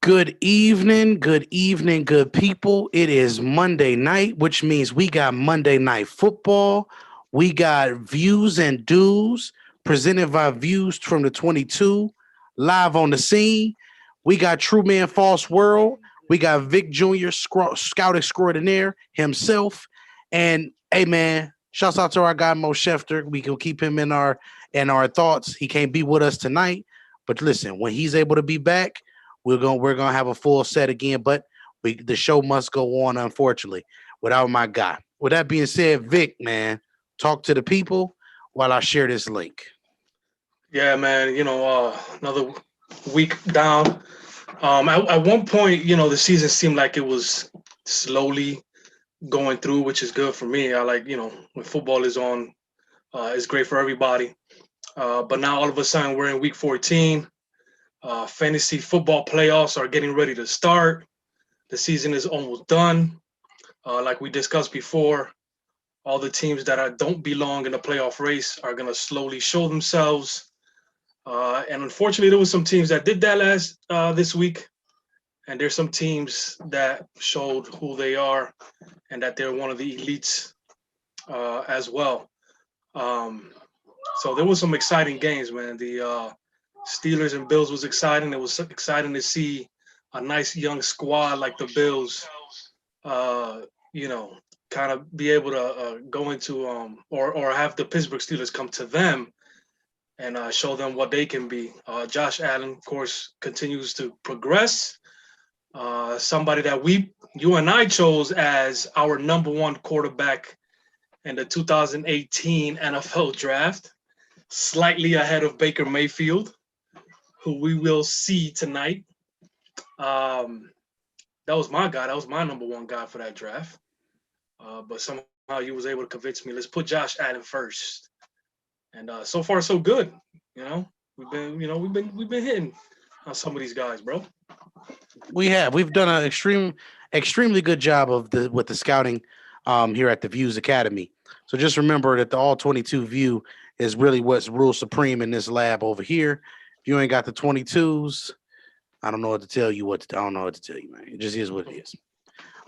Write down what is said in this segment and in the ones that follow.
good evening, good people. It is Monday night, which means we got Monday Night Football. We got Views and Dues presented by Views from the 22 live on the scene. We got True Man False World. We got Vic Jr., Scout Extraordinaire himself. And hey, man, shouts out to our guy Mo Schefter. We can keep him in our thoughts. He can't be with us tonight. But listen, when he's able to be back, we're gonna have a full set again, but the show must go on, unfortunately, without my guy. With that being said, Vic, man, talk to the people while I share this link. Yeah, man. Another week down. At one point, the season seemed like it was slowly going through, which is good for me. I like, when football is on, it's great for everybody. But now all of a sudden we're in week 14. Fantasy football playoffs are getting ready to start. The season is almost done. Like we discussed before, all the teams that don't belong in the playoff race are going to slowly show themselves. And unfortunately, there was some teams that did that this week, and there's some teams that showed who they are and that they're one of the elites as well. Um, so there was some exciting games, man. The Steelers and Bills was exciting. It was exciting to see a nice young squad like the Bills, uh, you know, kind of be able to go into or have the Pittsburgh Steelers come to them and show them what they can be. Josh Allen, of course, continues to progress. Somebody that you and I chose as our number one quarterback in the 2018 NFL draft, slightly ahead of Baker Mayfield, who we will see tonight. Um, that was my guy. That was my number one guy for that draft. But somehow you was able to convince me. Let's put Josh Allen first, and so far so good. You know, we've been hitting on some of these guys, bro. We've done an extremely good job of the with the scouting here at the Views Academy. So just remember that the all 22 view is really what's rule supreme in this lab over here. If you ain't got the 22s, I don't know what to tell you. I don't know what to tell you, man. It just is what it is.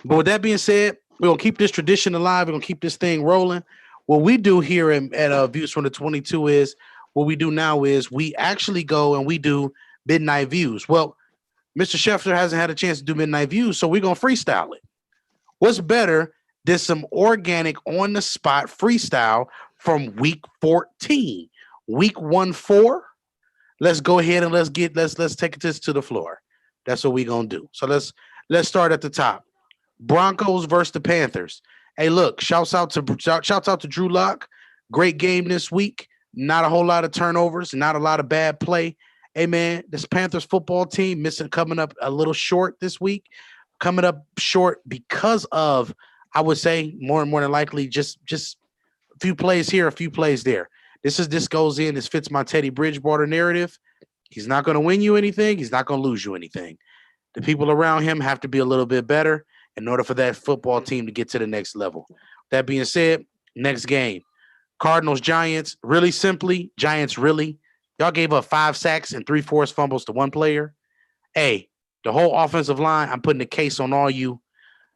But with that being said, we're gonna keep this tradition alive. We're gonna keep this thing rolling. What we do here at Views from the 22 is what we do now is we actually go and we do midnight views. Well, Mr. Schefter hasn't had a chance to do midnight views, so we're gonna freestyle it. What's better than some organic on the spot freestyle from week 14? Week 1-4. Let's go ahead and let's take this to the floor. That's what we're gonna do. So let's start at the top. Broncos versus the Panthers. Hey, look, shouts out to Drew Lock. Great game this week. Not a whole lot of turnovers, not a lot of bad play. Hey man, this Panthers football team missing coming up a little short this week. Coming up short because of, I would say, more than likely, just a few plays here, a few plays there. This goes in. This fits my Teddy Bridgewater narrative. He's not going to win you anything. He's not going to lose you anything. The people around him have to be a little bit better in order for that football team to get to the next level. That being said, next game, Cardinals Giants. Really simply, Giants really. Y'all gave up 5 sacks and three forced fumbles to one player. Hey, the whole offensive line, I'm putting a case on all you.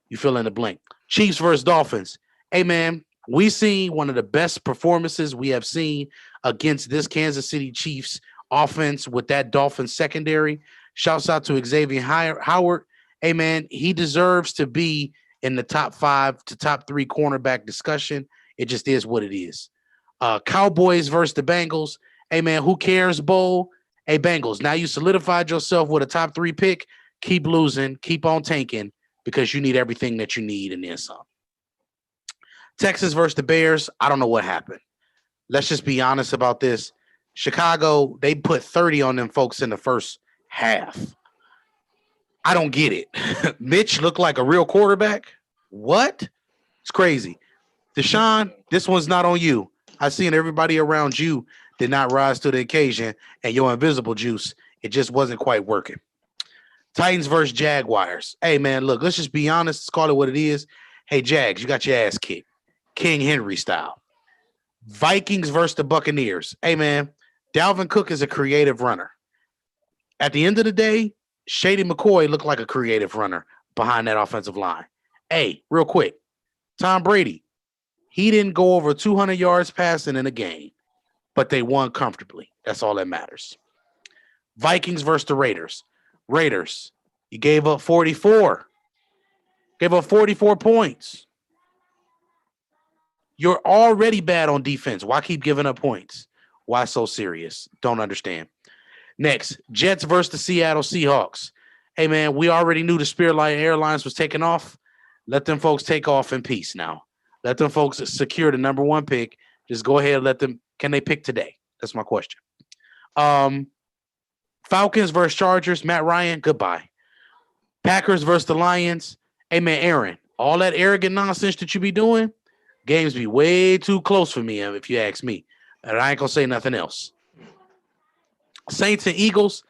You fill in the blank. Chiefs versus Dolphins. Hey, man, we seen one of the best performances we have seen against this Kansas City Chiefs offense with that Dolphins secondary. Shouts out to Xavier Howard. Hey, man, he deserves to be in the top 5 to top 3 cornerback discussion. It just is what it is. Cowboys versus the Bengals. Hey, man, who cares, Bowl? Hey, Bengals, now you solidified yourself with a top 3 pick. Keep losing, keep on tanking because you need everything that you need and then some. Texas versus the Bears. I don't know what happened. Let's just be honest about this. Chicago, they put 30 on them folks in the first half. I don't get it. Mitch looked like a real quarterback. What? It's crazy. Deshaun, this one's not on you. I seen everybody around you did not rise to the occasion, and your invisible juice, it just wasn't quite working. Titans versus Jaguars. Hey, man, look, let's just be honest. Let's call it what it is. Hey, Jags, you got your ass kicked. King Henry style. Vikings versus the Buccaneers. Hey, man, Dalvin Cook is a creative runner. At the end of the day, Shady McCoy looked like a creative runner behind that offensive line. Hey, real quick, Tom Brady, he didn't go over 200 yards passing in a game, but they won comfortably. That's all that matters. Vikings versus the Raiders. Raiders, you gave up 44. Gave up 44 points. You're already bad on defense. Why keep giving up points? Why so serious? Don't understand. Next, Jets versus the Seattle Seahawks. Hey, man, we already knew the Spirit Airlines was taking off. Let them folks take off in peace now. Let them folks secure the number 1 pick. Just go ahead and let them. Can they pick today? That's my question. Falcons versus Chargers. Matt Ryan, goodbye. Packers versus the Lions. Hey, man, Aaron, all that arrogant nonsense that you be doing, games be way too close for me, if you ask me. And I ain't going to say nothing else. Saints and Eagles.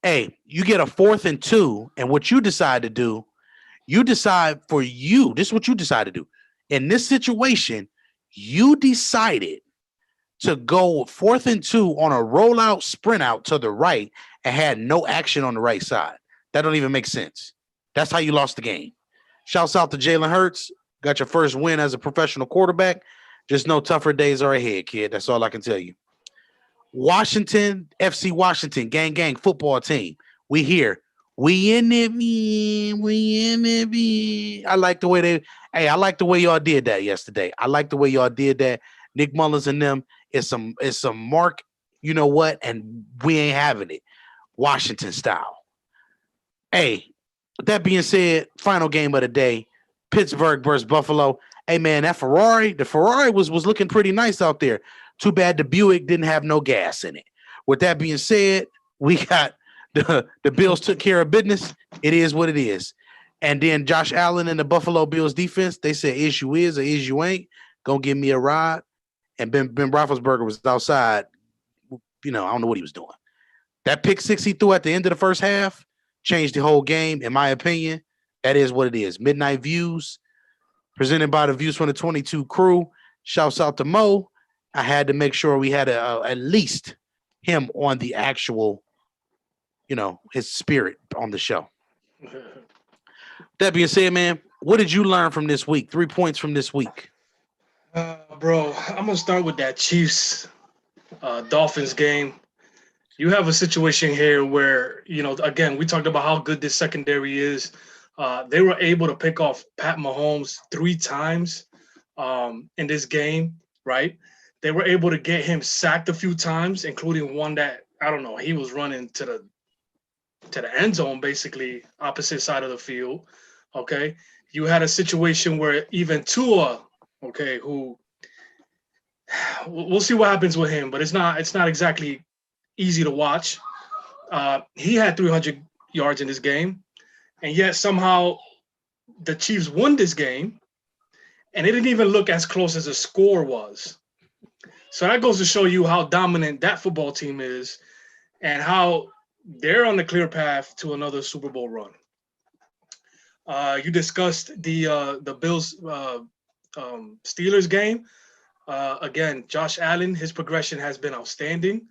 Hey, you get a 4th and 2, and what you decide to do, you decide for you. This is what you decide to do. In this situation, you decided to go 4th and 2 on a rollout sprint out to the right and had no action on the right side. That don't even make sense. That's how you lost the game. Shouts out to Jalen Hurts. Got your first win as a professional quarterback. Just know tougher days are ahead, kid. That's all I can tell you. Washington, FC Washington, gang football team. We here. We in it, man. We in it, man. I like the way y'all did that yesterday. I like the way y'all did that. Nick Mullins and them is some mark, you know what, and we ain't having it. Washington style. Hey, that being said, final game of the day, Pittsburgh versus Buffalo. Hey, man, the Ferrari was looking pretty nice out there. Too bad the Buick didn't have no gas in it. With that being said, we got the Bills took care of business. It is what it is. And then Josh Allen and the Buffalo Bills defense, they said, is you is or is you ain't. Gonna give me a ride. And Ben Roethlisberger was outside. You know, I don't know what he was doing. That pick 6 he threw at the end of the first half changed the whole game, in my opinion. That is what it is. Midnight Views, presented by the Views from the 22 crew. Shouts out to Mo. I had to make sure we had at least him on the actual, you know, his spirit on the show. That being said, man, what did you learn from this week? 3 points from this week. Bro, I'm going to start with that Chiefs Dolphins game. You have a situation here where, you know, again, we talked about how good this secondary is. They were able to pick off Pat Mahomes 3 times in this game, right? They were able to get him sacked a few times, including one that, I don't know, he was running to the end zone, basically, opposite side of the field, okay? You had a situation where even Tua, okay, who we'll see what happens with him, but it's not exactly easy to watch. He had 300 yards in this game, and yet somehow the Chiefs won this game, and it didn't even look as close as the score was. So that goes to show you how dominant that football team is and how they're on the clear path to another Super Bowl run. You discussed the Bills Steelers game. Again, Josh Allen, his progression has been outstanding.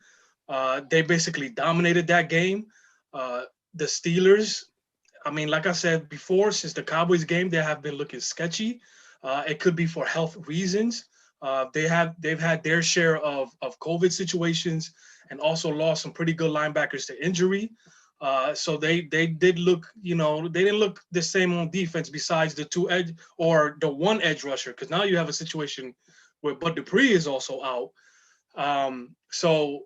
They basically dominated that game. The Steelers, I mean, like I said before, since the Cowboys game, they have been looking sketchy. It could be for health reasons. They've had their share of COVID situations and also lost some pretty good linebackers to injury. So they did look, you know, they didn't look the same on defense besides the 2 edge or the 1 edge rusher, because now you have a situation where Bud Dupree is also out. So,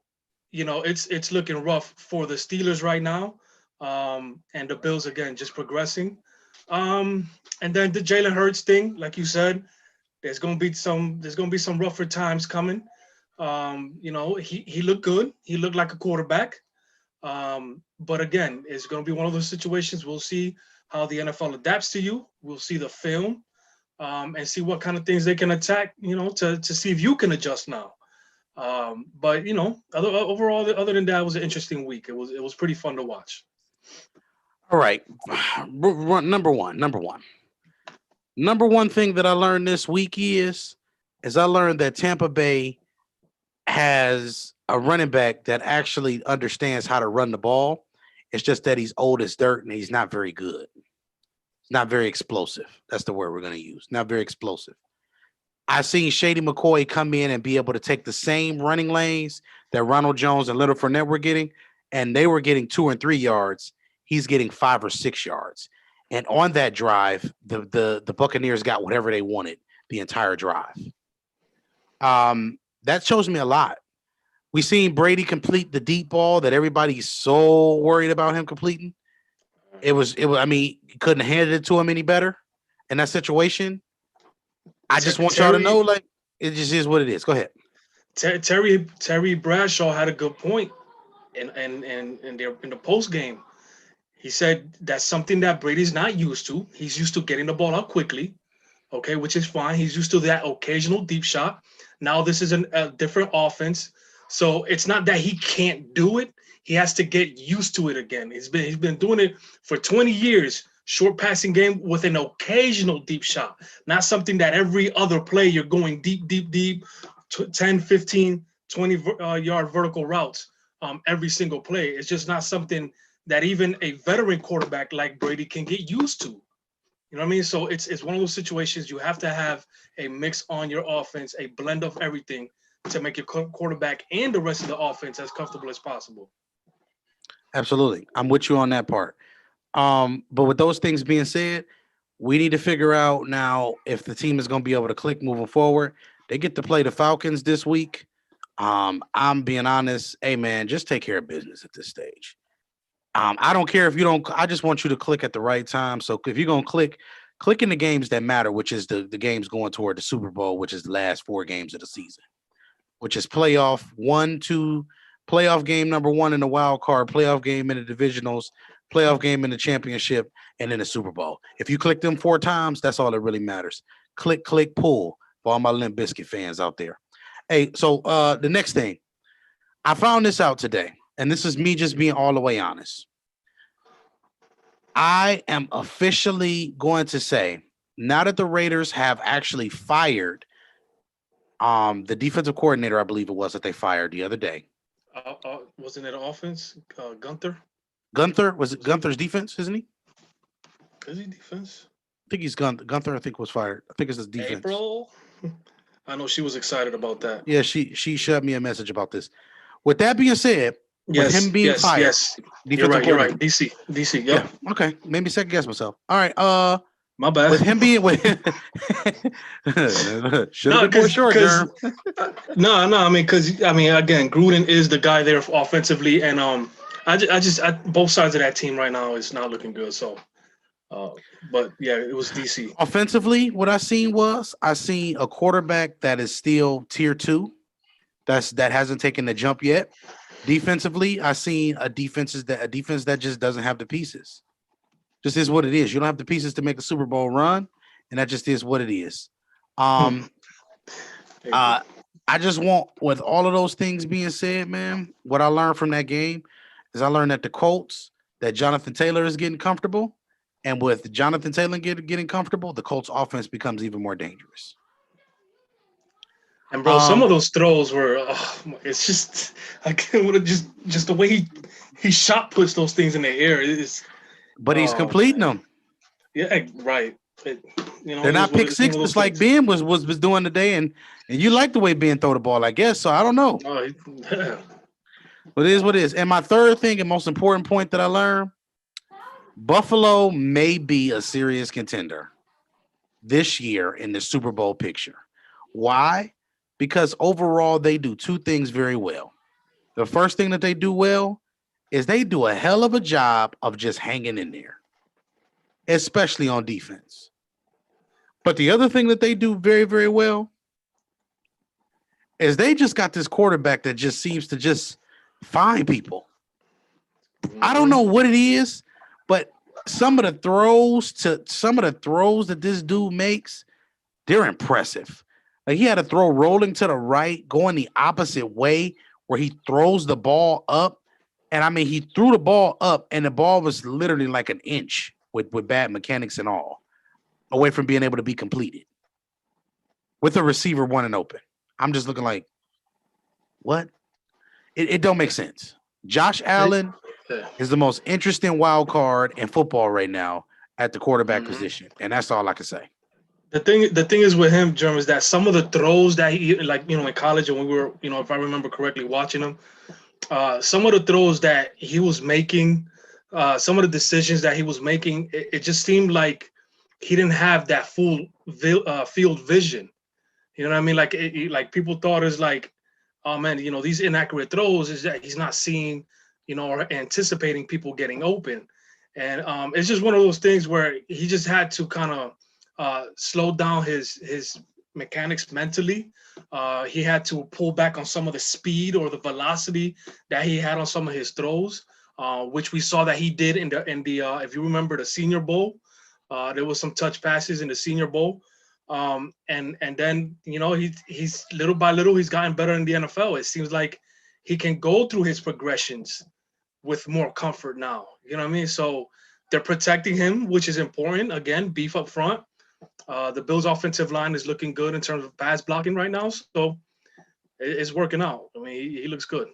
you know, it's looking rough for the Steelers right now. And the Bills, again, just progressing. And then the Jalen Hurts thing, like you said, there's gonna be some rougher times coming. You know, he looked good. He looked like a quarterback. But again, it's gonna be one of those situations. We'll see how the NFL adapts to you. We'll see the film, and see what kind of things they can attack, you know, to see if you can adjust now. But you know, overall, other than that, it was an interesting week. It was pretty fun to watch. All right, number one thing that I learned this week is I learned that Tampa Bay has a running back that actually understands how to run the ball It's just that he's old as dirt and he's not very good. He's not very explosive. That's the word we're going to use. Not very explosive. I've seen Shady McCoy come in and be able to take the same running lanes that Ronald Jones and Little Fournette were getting, and they were getting 2 and 3 yards. He's getting 5 or 6 yards. And on that drive, the Buccaneers got whatever they wanted the entire drive. That shows me a lot. We seen Brady complete the deep ball that everybody's so worried about him completing. It was. I mean, you couldn't have handed it to him any better in that situation. I just want y'all to know, like, it just is what it is. Go ahead. Terry Bradshaw had a good point in the post game. He said that's something that Brady's not used to. He's used to getting the ball up quickly, okay, which is fine. He's used to that occasional deep shot. Now this is a different offense, so it's not that he can't do it. He has to get used to it again. He's been doing it for 20 years. Short passing game with an occasional deep shot, not something that every other play you're going deep, 10, 15, 20-yard vertical routes every single play. It's just not something that even a veteran quarterback like Brady can get used to. You know what I mean? So it's one of those situations you have to have a mix on your offense, a blend of everything to make your quarterback and the rest of the offense as comfortable as possible. Absolutely. I'm with you on that part. But with those things being said, we need to figure out now if the team is going to be able to click moving forward. They get to play the Falcons this week. I'm being honest. Hey, man, just take care of business at this stage. I don't care if you don't. I just want you to click at the right time. So if you're going to click in the games that matter, which is the games going toward the Super Bowl, which is the last 4 games of the season, which is playoff 1, 2, playoff game number 1 in the wild card, playoff game in the divisionals, playoff game in the championship, and then the Super Bowl. If you click them 4 times, that's all that really matters. Click, pull for all my Limp Bizkit fans out there. Hey, so the next thing, I found this out today, and this is me just being all the way honest. I am officially going to say, now that the Raiders have actually fired the defensive coordinator, I believe it was, that they fired the other day. Wasn't it offense? Gunther? Gunther? Was it Gunther's defense, isn't he? Is he defense? I think he's Gunther, I think, was fired. I think it's his defense. April? I know she was excited about that. Yeah, she shot me a message about this. With that being said, with him being fired, you're right. DC, yep. Yeah, okay, maybe second guess myself. All right, my bad. With him being should have been more short term. No, I mean, again, Gruden is the guy there offensively, and I both sides of that team right now is not looking good. So, but yeah, it was DC. Offensively, what I seen a quarterback that is still tier 2, that hasn't taken the jump yet. Defensively, I seen a defense that just doesn't have the pieces. Just is what it is. You don't have the pieces to make a Super Bowl run, and that just is what it is. I just want, with all of those things being said, man, what I learned from that game is I learned that the Colts, that Jonathan Taylor is getting comfortable, and with Jonathan Taylor getting comfortable, the Colts offense becomes even more dangerous. And bro, some of those throws were, it's just, I can't, just the way he shot puts those things in the air. But he's completing them. Yeah, right. They're not pick sixes like Ben was doing today, and you like the way Ben throw the ball, I guess. So I don't know. Yeah. But it is what it is. And my third thing and most important point that I learned, Buffalo may be a serious contender this year in the Super Bowl picture. Why? Because overall they do 2 things very well. The first thing that they do well is they do a hell of a job of just hanging in there, especially on defense. But the other thing that they do very, very well is they just got this quarterback that just seems to just find people. I don't know what it is, but some of the throws that this dude makes, they're impressive. Like, he had a throw rolling to the right, going the opposite way, where he throws the ball up. And I mean, he threw the ball up, and the ball was literally like an inch with bad mechanics and all, away from being able to be completed with a receiver 1 and open. I'm just looking like, what? It don't make sense. Josh Allen Yeah. is the most interesting wild card in football right now at the quarterback Mhm. position, and that's all I can say. The thing is with him, Jerm, is that some of the throws that he like, in college, and when we were, if I remember correctly, watching him, some of the throws that he was making, some of the decisions that he was making, it just seemed like he didn't have that full field vision. You know what I mean? Like, like people thought is like, oh man, these inaccurate throws is that he's not seeing, or anticipating people getting open, and it's just one of those things where he just had to kind of slow down his mechanics mentally. He had to pull back on some of the speed or the velocity that he had on some of his throws, which we saw that he did in the if you remember the Senior Bowl. There was some touch passes in the Senior Bowl, and then he's little by little he's gotten better in the NFL. It seems like he can go through his progressions with more comfort now. You know what I mean? So they're protecting him, which is important. Again, beef up front. The Bills' offensive line is looking good in terms of pass blocking right now, so it's working out. I mean, he looks good.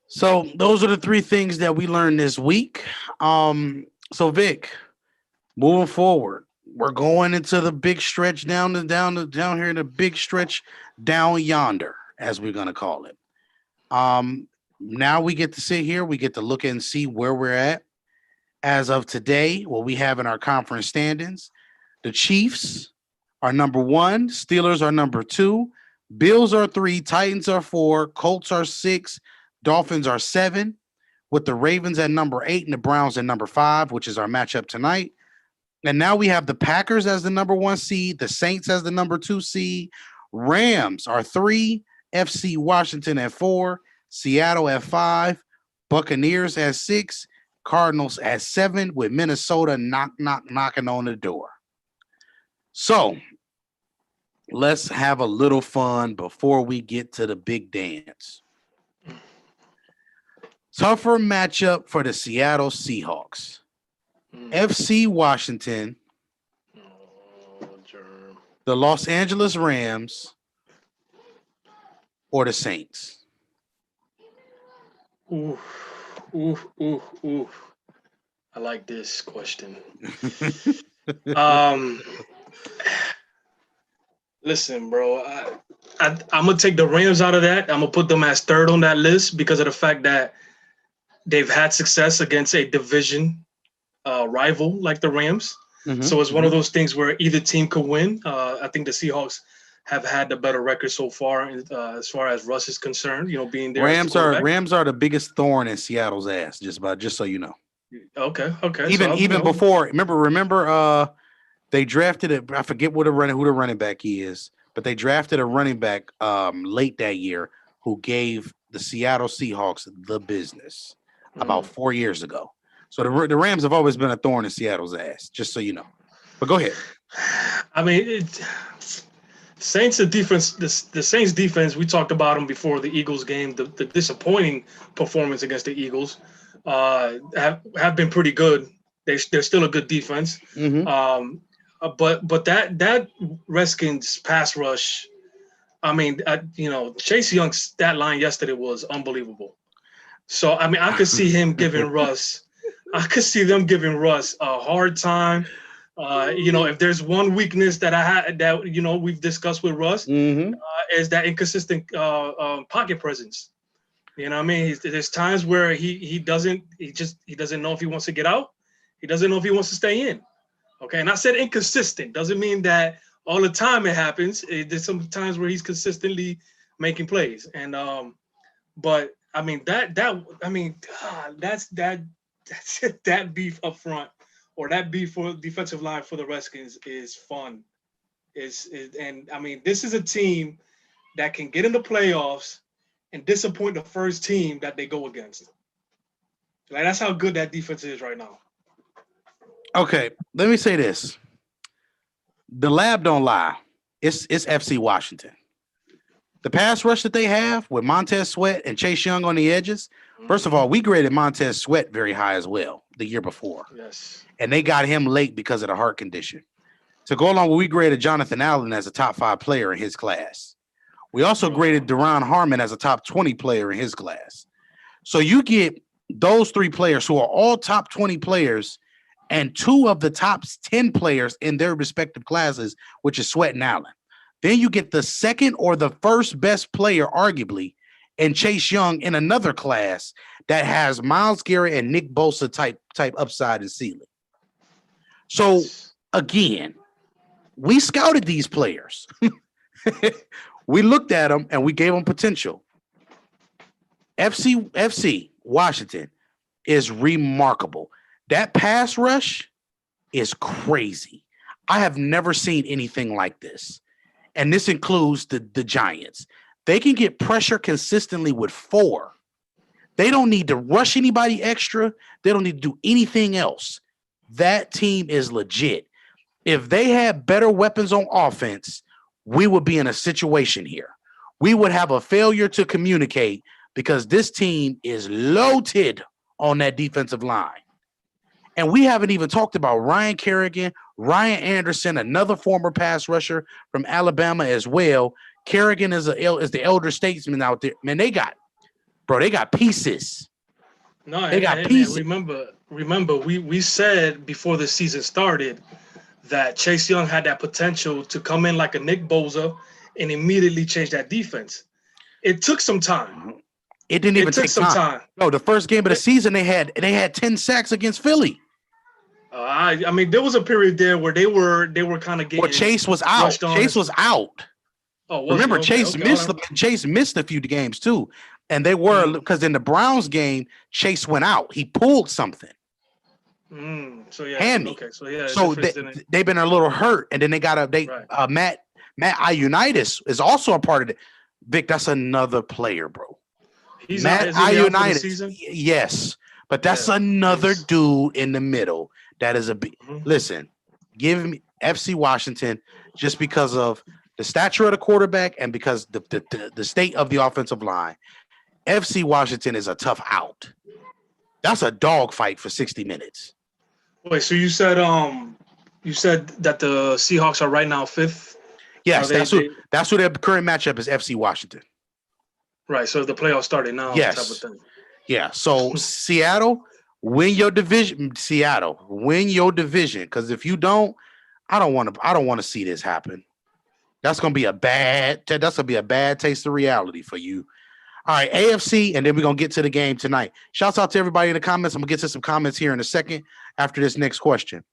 So those are the three things that we learned this week. So Vic, moving forward, we're going into the big stretch down here in the big stretch down yonder, as we're gonna call it. Now we get to sit here, we get to look and see where we're at as of today. What we have in our conference standings: the Chiefs are number one, Steelers are number two, Bills are three, Titans are four, Colts are six, Dolphins are seven, with the Ravens at number eight and the Browns at number five, which is our matchup tonight. And now we have the Packers as the number one seed, the Saints as the number two seed, Rams are three, FC Washington at four, Seattle at five, Buccaneers at six, Cardinals at seven, with Minnesota knocking on the door. So let's have a little fun before we get to the big dance. Tougher matchup for the Seattle Seahawks. FC Washington, the Los Angeles Rams, or the Saints? Ooh, ooh, ooh, ooh. I like this question. Listen, bro. I'm gonna take the Rams out of that. I'm gonna put them as third on that list because of the fact that they've had success against a division rival like the Rams. Mhm, So it's one of mhm. those things where either team could win. I think the Seahawks have had the better record so far, as far as Russ is concerned. Being there as the quarterback. Rams are the biggest thorn in Seattle's ass. Just so you know. Okay. So Even before, remember, they drafted it. I forget who the running back he is, but they drafted a running back late that year who gave the Seattle Seahawks the business about 4 years ago. So the Rams have always been a thorn in Seattle's ass, just so you know. But go ahead. I mean, Saints defense. The Saints defense. We talked about them before the Eagles game. The disappointing performance against the Eagles have been pretty good. They're still a good defense. Mhm. But that Redskins pass rush. I mean, Chase Young's stat line yesterday was unbelievable. So I mean, I could see him giving Russ. I could see them giving Russ a hard time. If there's one weakness that I had that we've discussed with Russ, Mhm. is that inconsistent pocket presence. You know what I mean? There's times where he doesn't know if he wants to get out. He doesn't know if he wants to stay in. Okay, and I said inconsistent doesn't mean that all the time it happens. There's some times where he's consistently making plays, and but I mean that's that beef up front, or that beef for defensive line for the Redskins is fun. And I mean, this is a team that can get in the playoffs and disappoint the first team that they go against. Like, that's how good that defense is right now. Okay, let me say this. The lab don't lie. It's FC Washington. The pass rush that they have with Montez Sweat and Chase Young on the edges. First of all, we graded Montez Sweat very high as well the year before. Yes. And they got him late because of the heart condition. To go along with, we graded Jonathan Allen as a top 5 player in his class. We also graded Deron Harmon as a top 20 player in his class. So you get those 3 players who are all top 20 players and 2 of the top 10 players in their respective classes, which is Sweat and Allen. Then you get the second or the first best player, arguably, and Chase Young in another class that has Myles Garrett and Nick Bosa type upside and ceiling. So again, we scouted these players. We looked at them and we gave them potential. FC Washington is remarkable. That pass rush is crazy. I have never seen anything like this. And this includes the Giants. They can get pressure consistently with 4. They don't need to rush anybody extra. They don't need to do anything else. That team is legit. If they had better weapons on offense, we would be in a situation here. We would have a failure to communicate because this team is loaded on that defensive line. And we haven't even talked about Ryan Kerrigan, Ryan Anderson, another former pass rusher from Alabama as well. Kerrigan is the elder statesman out there. Man, they got pieces. No, they got pieces. Remember, we said before the season started that Chase Young had that potential to come in like a Nick Bosa and immediately change that defense. It took some time. It didn't even take some time. No, the first game of the season they had 10 sacks against Philly. I mean, there was a period there where they were kind of getting. Well, Chase was out. Chase was out. Oh, remember, Chase missed a few games too, and they were because in the Browns game, Chase went out. He pulled something. So yeah, hammy. Okay, so yeah. So they've been a little hurt, and then they got Matt Ioannidis is also a part of it. Vic, that's another player, bro. He's Matt Ioannidis. Yes, but that's another dude in the middle. That is a big. Listen, give me FC Washington just because of the stature of the quarterback and because the state of the offensive line. FC Washington is a tough out. That's a dogfight for 60 minutes. Wait, so you said that the Seahawks are right now 5th? Yes, that's who their current matchup is. FC Washington. Right. So the playoffs started now. Yes. Type of thing. Yeah. So Seattle, win your division. Seattle, win your division. Because if you don't, I don't want to see this happen. That's gonna be a bad taste of reality for you. All right, AFC, and then we're gonna get to the game tonight. Shouts out to everybody in the comments. I'm gonna get to some comments here in a second after this next question.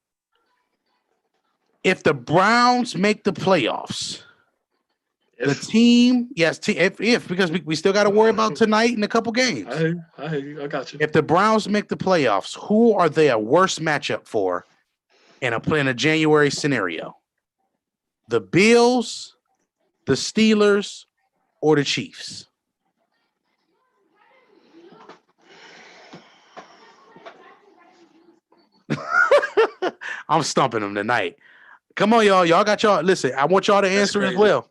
If the Browns make the playoffs, the team, if because we still got to worry about tonight and a couple games. I got you. If the Browns make the playoffs, who are they a worse matchup for in a January scenario? The Bills, the Steelers, or the Chiefs? I'm stumping them tonight. Come on, y'all. Y'all got y'all. Listen, I want y'all to answer as well.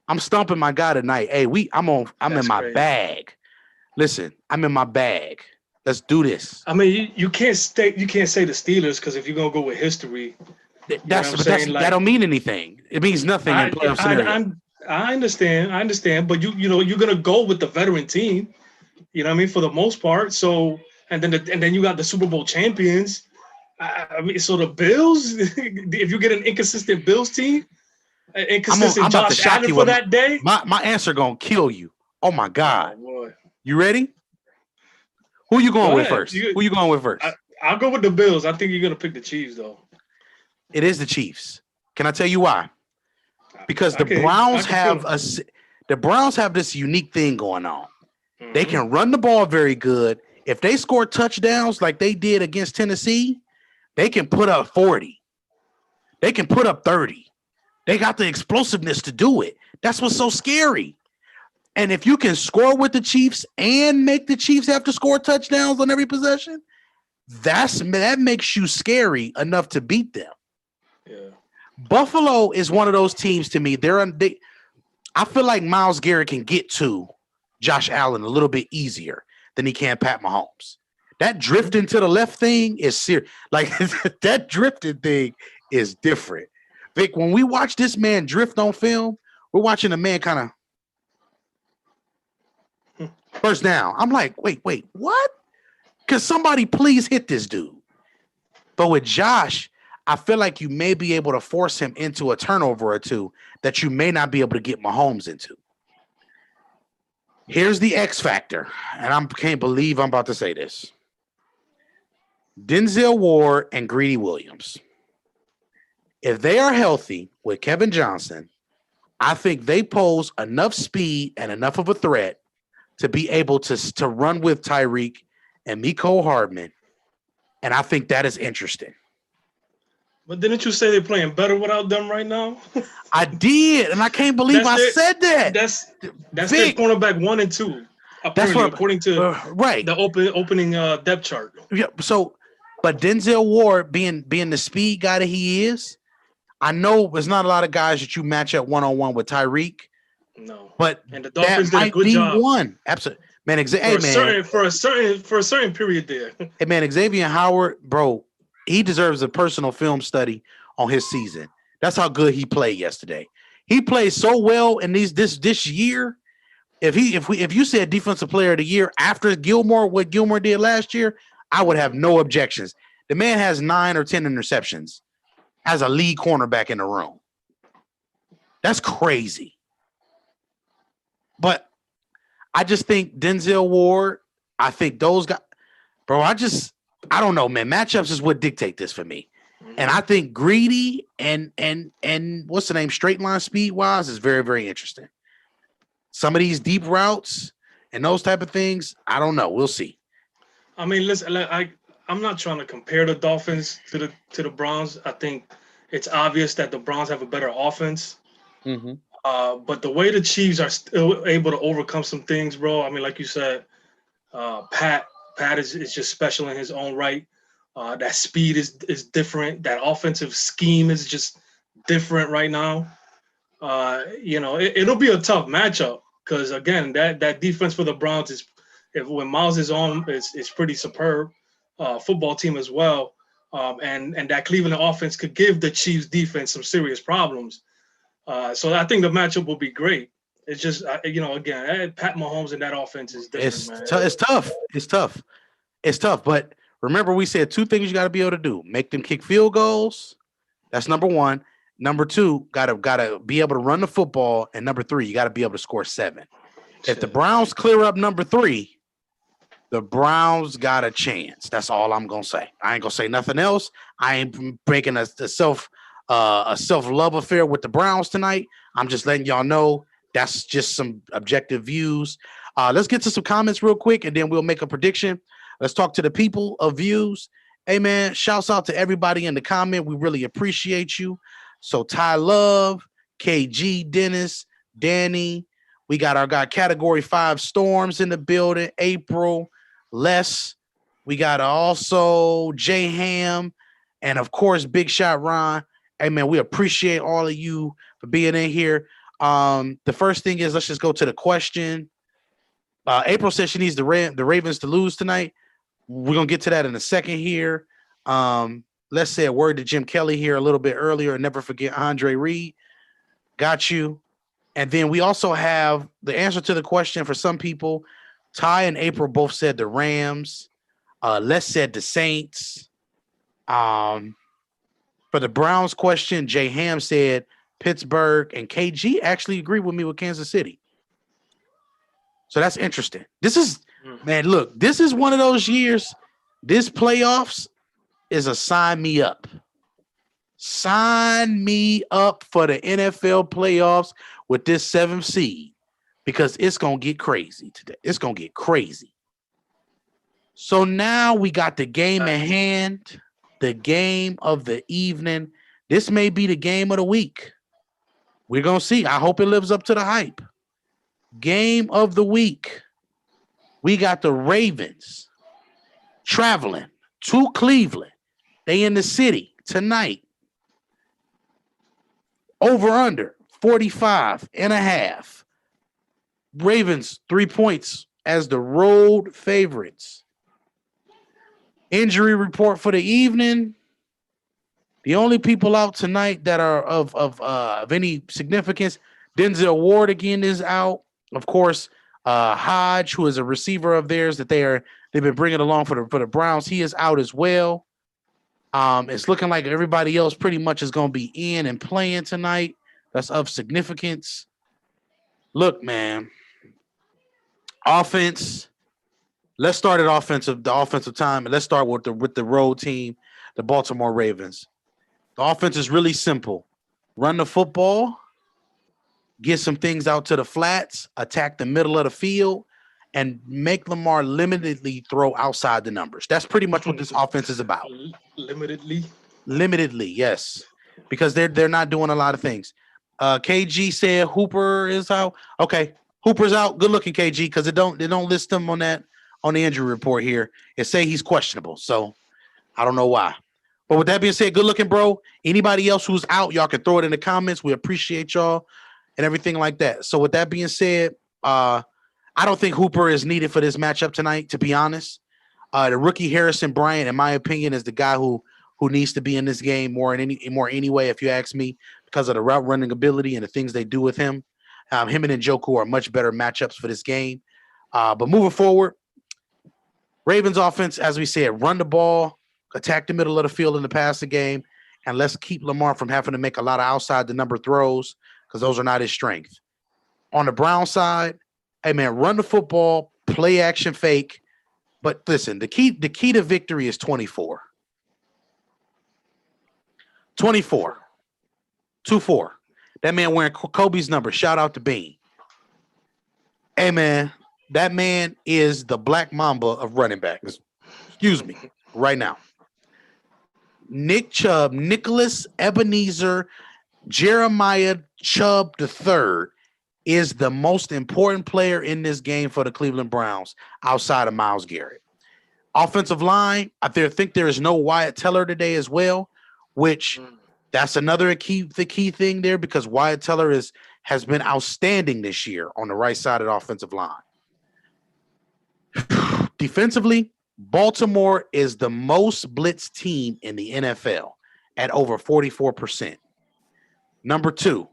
I'm stumping my guy tonight. Hey, I'm in my bag. Listen, I'm in my bag. Let's do this. I mean, you can't say the Steelers because if you're gonna go with history, that don't mean anything. It means nothing in playoff scenario. I understand, but you're gonna go with the veteran team. You know what I mean, for the most part. So and then you got the Super Bowl champions. I mean, so the Bills, if you get an inconsistent Bills team, inconsistent Josh Allen for that day. My answer gonna kill you. Oh my God. Oh, you ready? Who you going with first? Who you going with first? I'll go with the Bills. I think you're gonna pick the Chiefs though. It is the Chiefs. Can I tell you why? Because the Browns have this unique thing going on. Mm-hmm. They can run the ball very good. If they score touchdowns like they did against Tennessee, they can put up 40. They can put up 30. They got the explosiveness to do it. That's what's so scary. And if you can score with the Chiefs and make the Chiefs have to score touchdowns on every possession, that makes you scary enough to beat them. Yeah. Buffalo is one of those teams to me. I feel like Myles Garrett can get to Josh Allen a little bit easier than he can Pat Mahomes. That drifting to the left thing is serious. Like that drifting thing is different. Vic, when we watch this man drift on film, we're watching a man kind of First down. I'm like, wait, what? Can somebody please hit this dude? But with Josh, I feel like you may be able to force him into a turnover or two that you may not be able to get Mahomes into. Here's the X factor, and I can't believe I'm about to say this. Denzel Ward and Greedy Williams. If they are healthy with Kevin Johnson, I think they pose enough speed and enough of a threat to be able to run with Tyreek and Mecole Hardman. And I think that is interesting. But didn't you say they're playing better without them right now? I did, and I can't believe I said that. That's their cornerback 1 and 2. Apparently, according to right the opening depth chart. Yeah. So, but Denzel Ward being the speed guy that he is, I know there's not a lot of guys that you match up 1-on-1 with Tyreek. No, but and the Dolphins did a good job. One absolutely, man. For a certain period there. Hey man, Xavier Howard, bro, he deserves a personal film study on his season. That's how good he played yesterday. He played so well in this year. If you said defensive player of the year after Gilmore, what Gilmore did last year, I would have no objections. The man has 9 or 10 interceptions as a lead cornerback in the room. That's crazy. But I just think Denzel Ward, I think those guys, bro, I don't know, man. Matchups is what dictate this for me. And I think Greedy and what's the name, straight line speed wise is very, very interesting. Some of these deep routes and those type of things, I don't know. We'll see. I mean, listen, I'm not trying to compare the Dolphins to the Browns. I think it's obvious that the Browns have a better offense. Mm-hmm. But the way the Chiefs are still able to overcome some things, bro. I mean, like you said, Pat is just special in his own right. That speed is different. That offensive scheme is just different right now. It'll be a tough matchup because again, that defense for the Browns is, when Miles is on, it's pretty superb. Football team as well, and that Cleveland offense could give the Chiefs defense some serious problems. So I think the matchup will be great. It's just, again, Pat Mahomes and that offense is different, It's tough. It's tough. But remember, we said 2 things you got to be able to do: make them kick field goals. That's number 1. Number 2, gotta be able to run the football, and number 3, you got to be able to score 7. If the Browns clear up number 3, the Browns got a chance. That's all I'm gonna say. I ain't gonna say nothing else. I ain't breaking a self-love affair with the Browns tonight. I'm just letting y'all know that's just some objective views. Let's get to some comments real quick, and then we'll make a prediction. Let's talk to the people of views. Hey, man, shouts out to everybody in the comment. We really appreciate you. So Ty Love, KG, Dennis, Danny. We got our guy Category 5 Storms in the building. April, Les. We got also J Ham, and of course, Big Shot Ron. Hey, man, we appreciate all of you for being in here. The first thing is, let's just go to the question. April says she needs the Ravens to lose tonight. We're going to get to that in a second here. Let's say a word to Jim Kelly here a little bit earlier. And never forget Andre Reed. Got you. And then we also have the answer to the question for some people. Ty and April both said the Rams. Les said the Saints. For the Browns question, Jay Ham said Pittsburgh, and KG actually agreed with me with Kansas City. So that's interesting. This is, man, look, this is one of those years. This playoffs is a sign me up. Sign me up for the NFL playoffs with this 7th seed, because it's going to get crazy today. It's going to get crazy. So now we got the game at hand, the game of the evening. This may be the game of the week. We're going to see. I hope it lives up to the hype. Game of the week. We got the Ravens traveling to Cleveland. They in the city tonight. Over under 45.5. Ravens 3 points as the road favorites. Injury report for the evening. The only people out tonight that are of any significance, Denzel Ward again is out. Of course, Hodge, who is a receiver of theirs that they've been bringing along for the Browns, he is out as well. It's looking like everybody else pretty much is going to be in and playing tonight. That's of significance. Look, man, offense. Let's start at the offensive time, and let's start with the road team, the Baltimore Ravens. The offense is really simple: run the football, get some things out to the flats, attack the middle of the field, and make Lamar limitedly throw outside the numbers. That's pretty much what this offense is about. Limitedly, yes, because they're not doing a lot of things. KG said Hooper is out. Okay, Hooper's out. Good looking, KG, because they don't list him on the injury report here. It say he's questionable, so I don't know why. But with that being said, good looking, bro. Anybody else who's out, y'all can throw it in the comments. We appreciate y'all and everything like that. So with that being said, I don't think Hooper is needed for this matchup tonight, to be honest. The rookie Harrison Bryant, in my opinion, is the guy who needs to be in this game more anyway, if you ask me, because of the route running ability and the things they do with him. Him and Njoku are much better matchups for this game. But moving forward, Ravens offense, as we said, run the ball, attack the middle of the field in the passing game, and let's keep Lamar from having to make a lot of outside the number throws because those are not his strength. On the Brown side, hey man, run the football, play action fake. But listen, the key to victory is 24. 24. 2-4. That man wearing Kobe's number. Shout out to Bean. Hey man, that man is the Black Mamba of running backs. Excuse me, right now. Nick Chubb, Nicholas Ebenezer, Jeremiah Chubb III is the most important player in this game for the Cleveland Browns outside of Myles Garrett. Offensive line, I think there is no Wyatt Teller today as well, which that's another key thing there because Wyatt Teller has been outstanding this year on the right side of the offensive line. Defensively, Baltimore is the most blitz team in the NFL at over 44%. Number 2,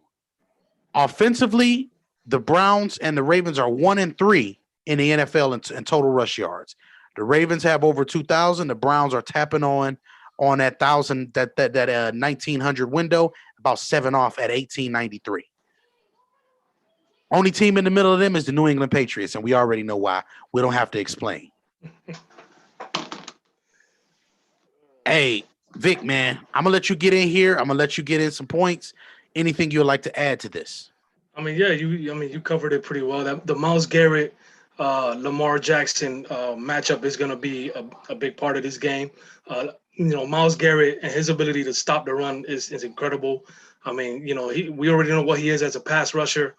offensively, the Browns and the Ravens are 1 and 3 in the NFL in total rush yards. The Ravens have over 2,000. The Browns are tapping on that 1,000 that 1,900 window, about 7 off at 1,893. Only team in the middle of them is the New England Patriots, and we already know why. We don't have to explain. Hey, Vic, man, I'm gonna let you get in here. I'm gonna let you get in some points. Anything you'd like to add to this? I mean, yeah, you covered it pretty well. That the Myles Garrett, Lamar Jackson matchup is going to be a big part of this game. Myles Garrett and his ability to stop the run is incredible. I mean, we already know what he is as a pass rusher.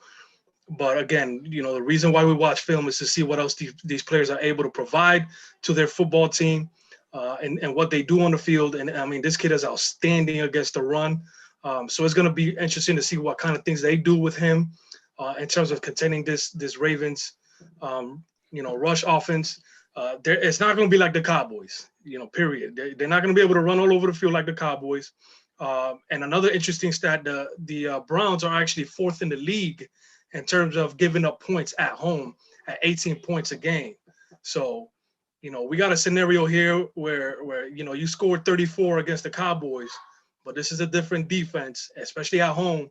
But again, the reason why we watch film is to see what else these players are able to provide to their football team and what they do on the field. And I mean, this kid is outstanding against the run. So it's going to be interesting to see what kind of things they do with him in terms of containing this Ravens, rush offense. It's not going to be like the Cowboys, period. They're not going to be able to run all over the field like the Cowboys. And another interesting stat, the Browns are actually 4th in the league in terms of giving up points at home at 18 points a game. So, we got a scenario here where you scored 34 against the Cowboys, but this is a different defense, especially at home.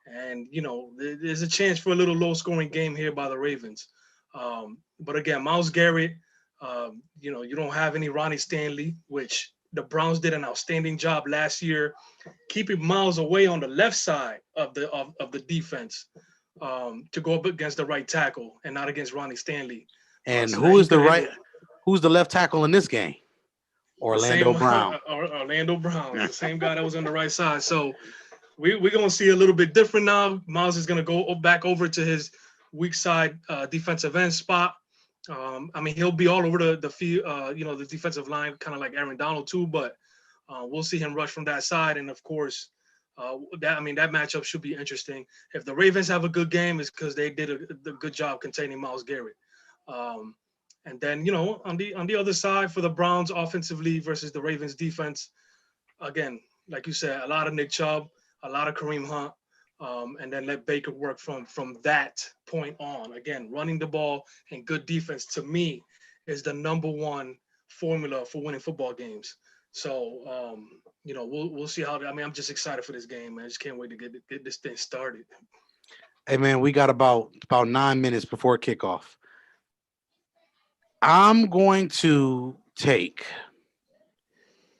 And, there's a chance for a little low-scoring game here by the Ravens. But again, Myles Garrett, you don't have any Ronnie Stanley, which the Browns did an outstanding job last year, keeping Myles away on the left side of the defense to go up against the right tackle and not against Ronnie Stanley. And who's the left tackle in this game? Orlando Brown. Orlando Brown, the same guy that was on the right side. So we're going to see a little bit different now. Myles is going to go back over to his weak side defensive end spot. I mean, he'll be all over the field, the defensive line, kind of like Aaron Donald too, but we'll see him rush from that side. And of course, that matchup should be interesting. If the Ravens have a good game, it's because they did a good job containing Myles Garrett. And then, on the other side for the Browns offensively versus the Ravens defense, again, like you said, a lot of Nick Chubb, a lot of Kareem Hunt. and then let Baker work from that point on. Again, running the ball and good defense to me is the number one formula for winning football games. So we'll see how. I mean, I'm just excited for this game, man. I just can't wait to get this thing started. Hey man, we got about 9 minutes before kickoff. I'm going to take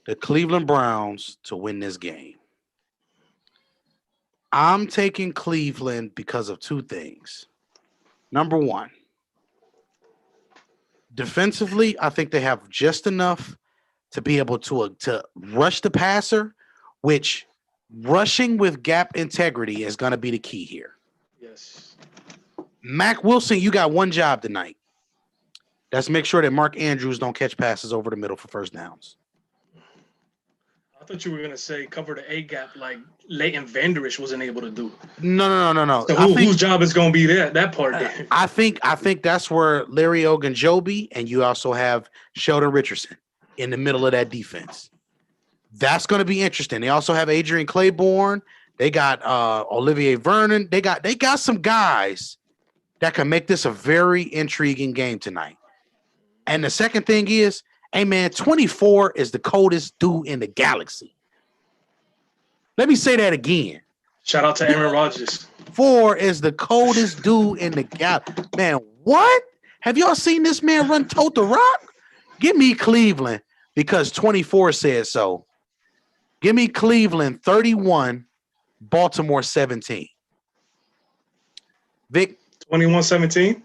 the Cleveland Browns to win this game. I'm taking Cleveland because of two things. Number one, defensively, I think they have just enough to be able to rush the passer, which rushing with gap integrity is going to be the key here. Yes. Mac Wilson, you got one job tonight. That's make sure that Mark Andrews don't catch passes over the middle for first downs. I thought you were gonna say cover the A gap like Leighton Vander Esch wasn't able to do. No. So whose job is gonna be that part there? I think that's where Larry Ogunjobi and you also have Sheldon Richardson in the middle of that defense. That's going to be interesting. They also have Adrian Claiborne. They got Olivier Vernon. They got some guys that can make this a very intriguing game tonight. And the second thing is, hey man, 24 is the coldest dude in the galaxy. Let me say that again. Shout out to Aaron Rodgers. 4 is the coldest dude in the galaxy. Man, what? Have y'all seen this man run tote the rock? Give me Cleveland because 24 said so. Give me Cleveland 31, Baltimore 17. Vic? 21-17?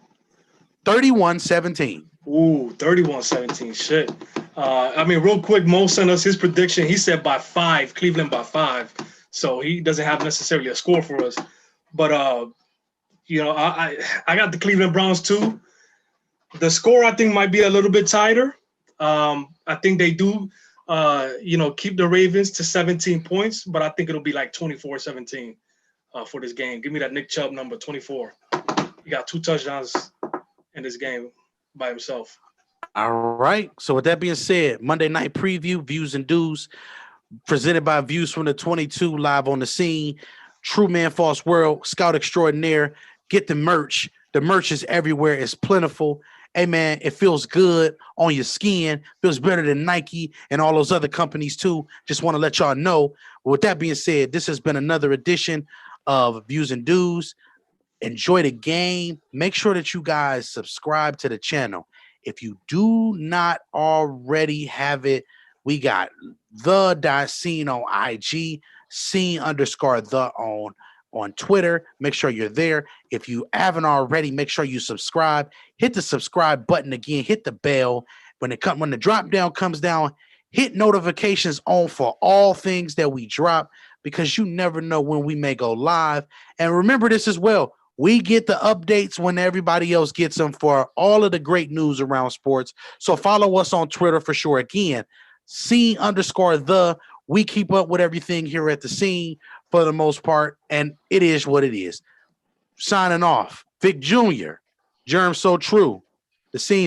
31-17. Ooh, 31-17. Shit. I mean, real quick, Mo sent us his prediction. He said by 5, Cleveland by 5. So he doesn't have necessarily a score for us. But, I got the Cleveland Browns too. The score, I think, might be a little bit tighter. I think they do, keep the Ravens to 17 points, but I think it'll be like 24-17 for this game. Give me that Nick Chubb number 24. He got 2 touchdowns in this game by himself. All right. So with that being said, Monday night preview, Views and Dues, presented by Views from the 22, live on the scene. True Man False World, Scout Extraordinaire. Get the merch. The merch is everywhere. It's plentiful. Hey, man, it feels good on your skin. Feels better than Nike and all those other companies, too. Just want to let y'all know. With that being said, this has been another edition of Views and Dues. Enjoy the game. Make sure that you guys subscribe to the channel. If you do not already have it, we got the.scene on IG, scene_the on Twitter. Make sure you're there. If you haven't already, make sure you subscribe. Hit the subscribe button again. Hit the bell. When the drop down comes down, hit notifications on for all things that we drop because you never know when we may go live. And remember this as well. We get the updates when everybody else gets them for all of the great news around sports. So follow us on Twitter for sure. Again, scene_the. We keep up with everything here at the scene for the most part, and it is what it is. Signing off, Vic Jr., Germ So True, the scene.